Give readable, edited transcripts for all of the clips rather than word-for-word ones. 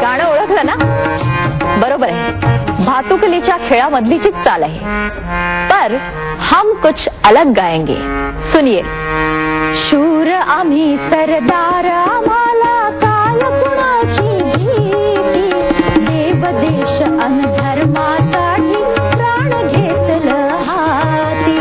गाणं ओळखलं ना? बरोबर आहे, भातुकलीच्या खेळामधलीचीच चाल आहे. पर हम कुछ अलग गाएंगे, सुनिए. शूर आम्ही सरदार, आम्हाला काल कुणाची भीती, देव देश अन धर्मासाठी प्राण घेतलं हाती.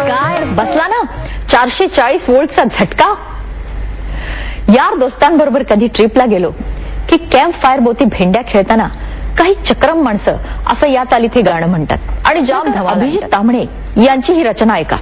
काय बसला ना 440 व्होल्टचा झटका. यार दोस्तांबरोबर कधी ट्रिपला गेलो की कॅम्प फायर भोवती भेंड्या खेळताना काही चक्रम माणसं असं या चालीत हे गाणं म्हणतात आणि जाम धमाल. अभिजित तांबणे यांची ही रचना ऐका.